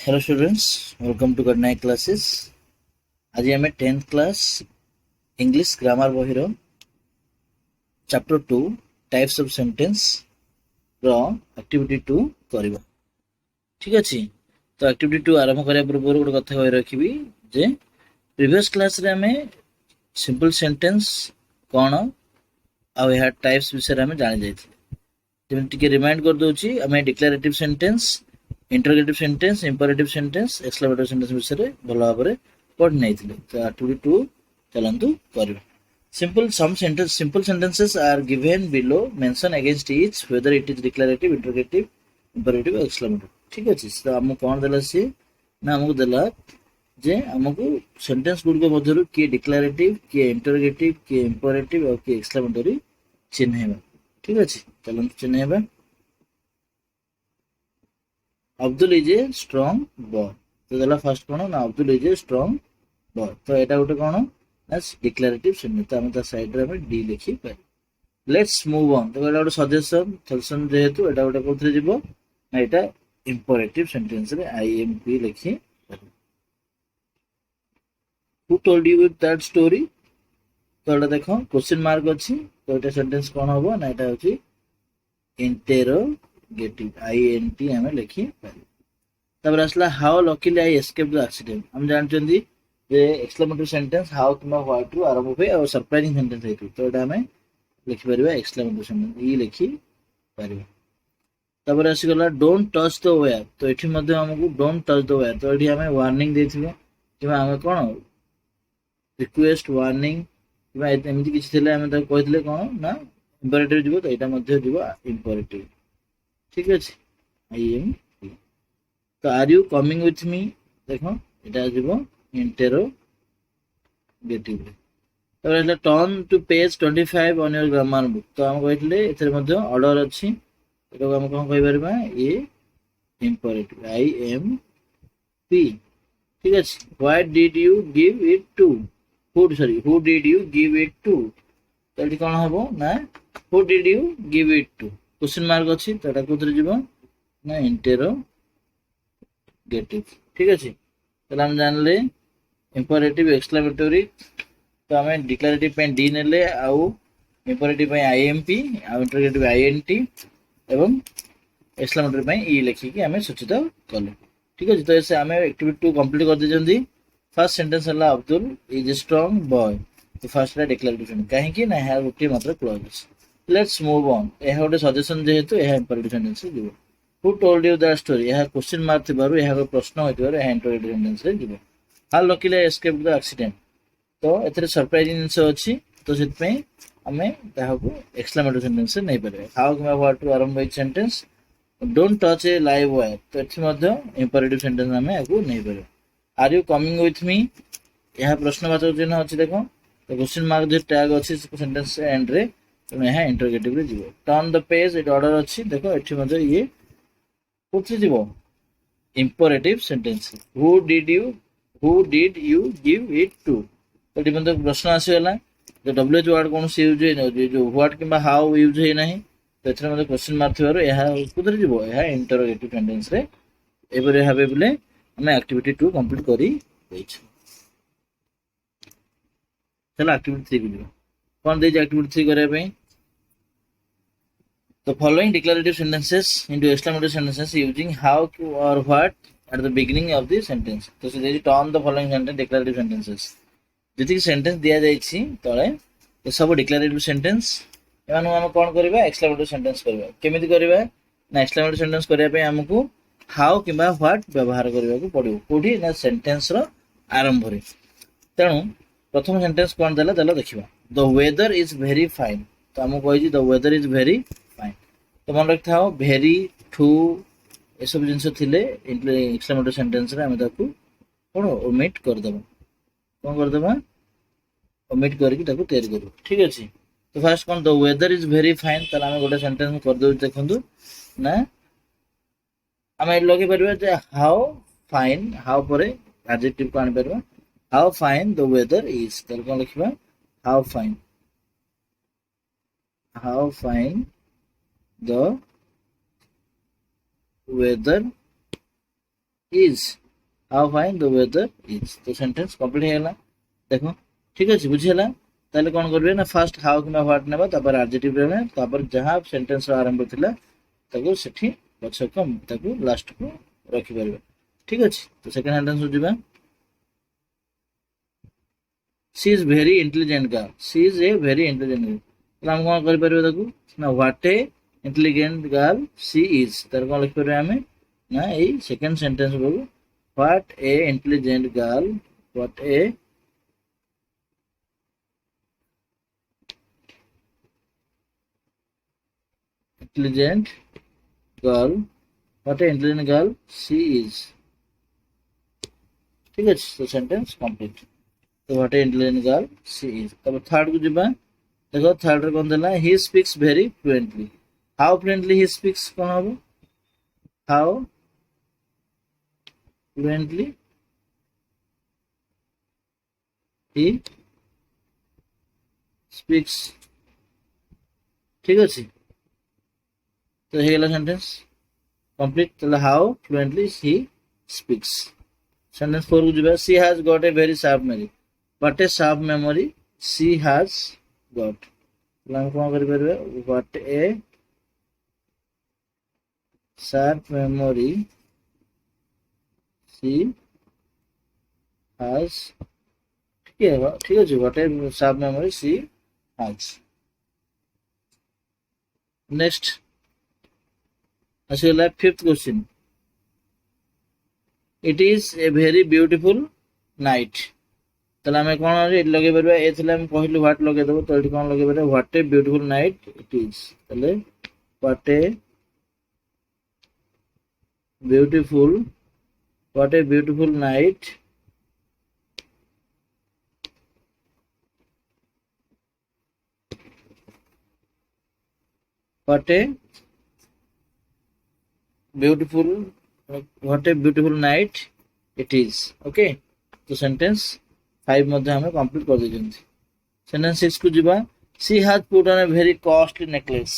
Hello students, welcome to Good Night classes. आज आम 10th class English grammar बहिरो chapter 2 types of sentence row activity 2 करिबा। ठीक अछि तो activity 2 आरंभ करिया पूर्व गोटे कथा कहि रखिबी जे previous class रे हमें simple sentence कोन आ या टाइप्स विषय हमें जानि जाइथिले। जेमति के रिमाइंड कर दोछि हमें declarative sentence, interrogative sentence, imperative sentence, exclamatory sentence विषय भल भाव पढ़ी नहीं। तो एक्टिविटी 2 चलंतु करिबा। Simple sentences are given below. Mention against each whether it is declarative, interrogative, imperative or exclamative. ठीक अछि। तो हमु कोन देला से ना हमु देला जे हमकु सेंटेंस गुड के मध्यरु के डिक्लेरेटिव, के इंटरोगेटिव, के इंपेरेटिव और के एक्सक्लेमेटरी चिन्हैबा। ठीक अछि। चलंतु चिन्हैबा। Abdul is a strong boy. तो देला फर्स्ट कोन ना Abdul is a strong boy. तो एटा गोटे कोन ना डिक्लेरेटिव सेंटेंस। तो हम ता साइड रे हम डी लिखि पारि। Let's move on. तो एटा गोटे सजेशन जेहेतु एटा गोटे कोथरे जिवो ना एटा इंपेरेटिव सेंटेंस रे आई एम पी लिखि पारि। Who told you that story? तो एटा देखो क्वेश्चन मार्क अछि। तो एटा सेंटेंस कोन होबो ना एटा होछि इंटेरोगेटिव आई एन टी हम लिखि पारि। तब आसला how luckily I escape the accident. हम जानचंदी जे एक्सक्लेमेटरी सेंटेंस हाउ किमा व्हाट रु आरंभ होय और सरप्राइजिंग सेंटेंस हेतु। तो एटा हमें लिखि परिबा एक्सक्लेमेटरी सेंटेंस ई लिखि परिबा। तब आसी गला डोंट टच द वायर। तो एठी मध्ये हमकु डोंट टच द वायर। तो एठी हमें वार्निंग देथिबे किबा हमें कोन रिक्वेस्ट वार्निंग किबा एमिति किछ थिले हमें त कहितले कोन ना इंपेरेटिव जिवो। तो एटा मध्ये जिवो इंपेरेटिव। ठीक अछि। I am. तो are you coming with me. देखो एटा जिवो इंटेरोगेटिव। तो रहला turn to page 25 on your grammar book. तो हम कहितले एथरे मध्ये ऑर्डर अछि। एटा हम कोन कहि परबा a imperative I M P. ठीक अछि। Why did you give it to. Who did you give it to. तो एठी कोन हबो ना who did you give it to. Question mark अछि। तो एटा कोथरे जिवो ना इंटेरोगेटिव। ठीक अछि। तो हम जानले इंपेरेटिव एक्सक्लेमेटरी। तो हमें डिक्लेरेटिव पे डी नेले आउ इंपेरेटिव पे आईएमपी आउ इंटरोगेटिव आईएनटी एवं एक्सक्लेमेटरी पे ई लिखि कि हमें सूचित कले। ठीक अछि। तो ऐसे हमें एक्टिविटी 2 कंप्लीट कर दिजंदी। फर्स्ट सेंटेंस हला Abdul is a strong boy. तो फर्स्ट रे डिक्लेरेटिव सेंटेंस काहे कि ना है गोटे मात्र क्लॉज। Let's move on. ए गोटे सजेशन जेहेतु ए इंपेरेटिव सेंटेंस दिबो। Who told you that story. यह क्वेश्चन मार्क थिबारु यह प्रश्न होइतिबारु यह इंटरोगेटिव सेंटेंस रे दिबो। How luckily I escaped the accident. तो एथरे सरप्राइजिंग जिंस अछि। तो सेत पे हमें ताहाको एक्सक्लेमेटरी सेंटेंस नै परबे। हाउ किबा व्हाट टू आरंभ होय sentence don't touch a live wire. तो एथि मध्ये इंपेरेटिव सेंटेंस हमें आगु नै परबे। Are you coming with me. यह प्रश्नवाचक चिन्ह अछि। देखो तो क्वेश्चन मार्क जे टैग अछि सेंटेंस एंड रे तो यह इंटरोगेटिव रे जिवो। Turn the page it order अछि। देखो एथि मध्ये ये कोथि जिवो imperative sentence. Who did you give it to. तो एथि मध्ये प्रश्न आसीगला जो डब्ल्यूएच वर्ड कोन से यूज हे नै जो व्हाट किबा हाउ यूज हे नाही। तो एथरे मध्ये क्वेश्चन मार्क थिबारु यह कोथि जिवो यह इंटरोगेटिव सेंटेंस रे। एबरे हाबे बोले हमें एक्टिविटी 2 कंप्लीट करी दैछ। चला एक्टिविटी 3 को कोन दैछ एक्टिविटी 3 करे पे। The following declarative sentences into exclamatory sentences using how or what at the beginning of the sentence. तो से turn the following sentence declarative sentences. जति सेंटेंस दिया जायछि तळे ए सब डिक्लेरेटिव सेंटेंस एमानु हम कोन करबा एक्सक्लेमेटरी सेंटेंस करबा। केमिति करबा ना एक्सक्लेमेटरी सेंटेंस करिया पे हमकु हाउ किबा व्हाट व्यवहार करबा को पड़िबो। कोठी ना सेंटेंस रो आरंभ रे। तेनु प्रथम सेंटेंस कोन देला देला देखिबा। The weather is very fine. तो हम कहि the weather is very fine. तो मन रखता हो वेरी टू ए सब जिंस थिले एक्सक्लेमेटरी सेंटेंस रे हम ताकू कोन ओमिट कर देबा। कोन कर देबा ओमिट करके ताकू तैयार करू। ठीक अछि। तो फर्स्ट कोन the weather is very fine. तला हम गोटे सेंटेंस कर दउ देखंतु ना हम लगे परबा जे हाउ फाइन हाउ परे एडजेक्टिव को आन परबा। How fine the weather is. तल कोन लिखबा how fine the weather is how fine the weather is तो सेंटेंस कंप्लीट हेला देखो ठीक अछि बुझिला ताले कोन करबे ना फर्स्ट हाउ किना व्हाट नेबा तापर एडजेक्टिव नेबा तापर जहां सेंटेंस आरंभ थिला ताको सेठी पछकम ताको लास्ट को रखि परबे ठीक अछि तो सेकंड सेंटेंस हो जिबा she is very intelligent girl she is a very intelligent girl तो हम कोन कर परबे ताको ना what A intelligent girl she is तार कोन लिख परबे हमें ना ए सेकंड सेंटेंस बोलू what a intelligent girl what a intelligent girl what a intelligent girl she is ठीक है तो सेंटेंस कंप्लीट तो what a intelligent girl she is तब थर्ड को जिबा देखो थर्ड रे कोन देला he speaks very fluently how fluently he speaks कोन हबो how fluently he speaks ठीक अछि तो हे गेला सेंटेंस कंप्लीट तो how fluently he speaks sentence 4 को जिबा she has got a very sharp memory what a sharp memory she has got हम कोन करि परबे what a sharp memory she has ठीक है what a sharp memory she has next asila fifth question it is a very beautiful night तला हमें कोन रे लगे परबे ए थिला हम कहलु व्हाट लगे देबो तो एठी कोन लगे परबे what a beautiful night it is तले what a beautiful night what a beautiful night it is okay तो सेंटेंस 5 मध्ये हमें कंप्लीट कर देजंती सेंटेंस 6 को जिबा she has put on a very costly necklace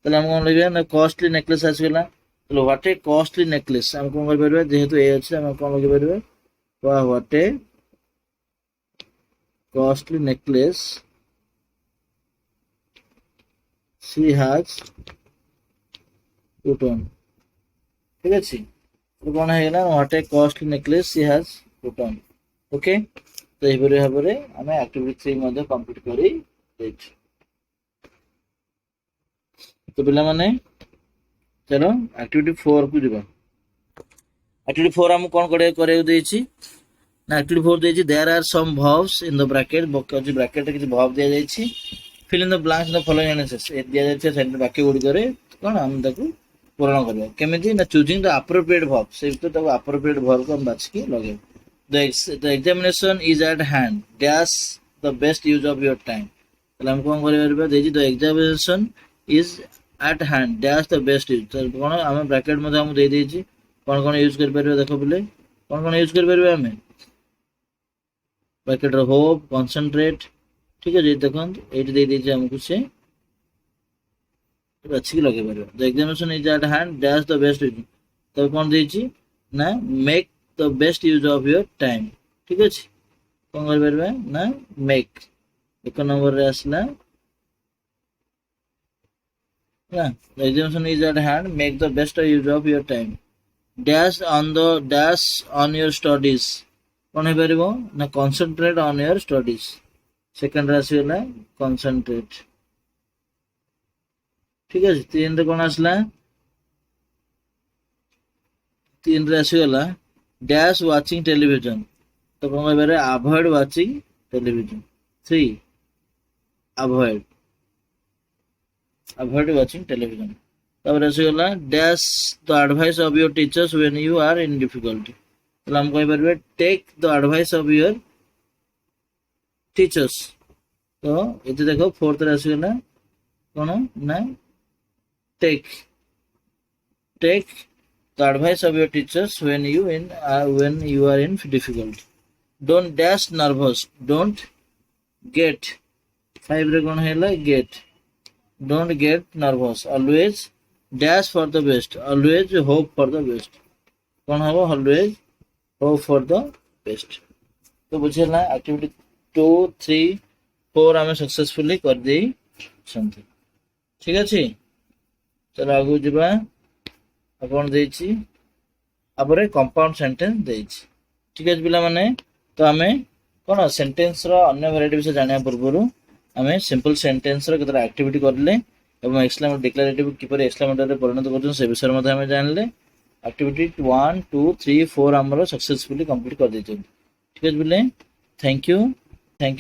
तले हम कोन लगे ना कॉस्टली नेकलेस आस गेला तो what a costly necklace हम कोन कर परबे जेहेतु ए अछि हम कोन लगे परबे what a costly necklace she has put on ठीक अछि तो कोन है ना what a costly necklace she has put on okay तो एहि बरे हबरे हमें एक्टिविटी 3 मध्ये कंप्लीट करी देछ तो पिला माने चलो एक्टिविटी 4 को जिबा एक्टिविटी 4 हम कोन करे देछि ना एक्टिविटी 4 देछि there are some verbs in the bracket बकज ब्रैकेट किछ verb दिया जाइछि fill in the blanks in the following sentences ए दिया जाइछि सेंटेंस वाक्य गुडी करे कोन हम ताकू पूर्ण करबे केमिति ना चूजिंग द एप्रोप्रिएट verb से तो एप्रोप्रिएट verb को हम बाछ के लगे the examination is at hand dash the best use of your time तले हम कोन करबे देछि the examination is at hand dash the best use तो कोन हम ब्रैकेट मध्ये हम दे देछि कोन यूज कर परबे देखो बोले कोन यूज कर परबे हमें ब्रैकेट रो होप कंसंट्रेट ठीक है जे देखन एट दे देछि हमकु से अच्छी लगे परबे the examination is at hand dash the best use तो कोन देछि ना make the best use of your time ठीक है कोन कर परबे ना make एक नंबर रे असला ना the examination is at hand make the best use of your time dash on your studies कोन हे परबो ना concentrate on your studies second राशि होला concentrate ठीक है तीन रे कोन असला तीन राशि होला dash watching television तो कोन हे परबे avoid watching television 3 avoid watching television तब राशि होला dash the advice of your teachers when you are in difficulty तो हम कहि परबे take the advice of your teachers तो एते देखो फोर्थ राशि होला कोन ना take the advice of your teachers when you are in difficulty don't dash nervous don't get 5 रे कोन हैला get don't get nervous always dash for the best always hope for the best कौन हम always hope for the best. तो बुझेला activity 2 3 4 आम successfully कर दे ठीक अच्छे। चलो आगू जावा आपण देछि आपरे कंपाउंड सेंटेंस देछि ठीक है पिला माने। तो आमे कोन सेंटेंस रो अन्य वैरायटी विषय जानिया पूर्वरु आमे सिंपल सेंटेंस रो केतरा एक्टिविटी करले एवं एक्सक्लेमेटिव डिक्लेरेटिव किपर एक्सक्लेमेटिव रे परिणत करछन से विषय मध्ये आमे जानले। एक्टिविटी 1 2 3 4 हमरो सक्सेसफुली कंप्लीट कर देछन ठीक है पिले। Thank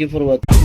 you for watching.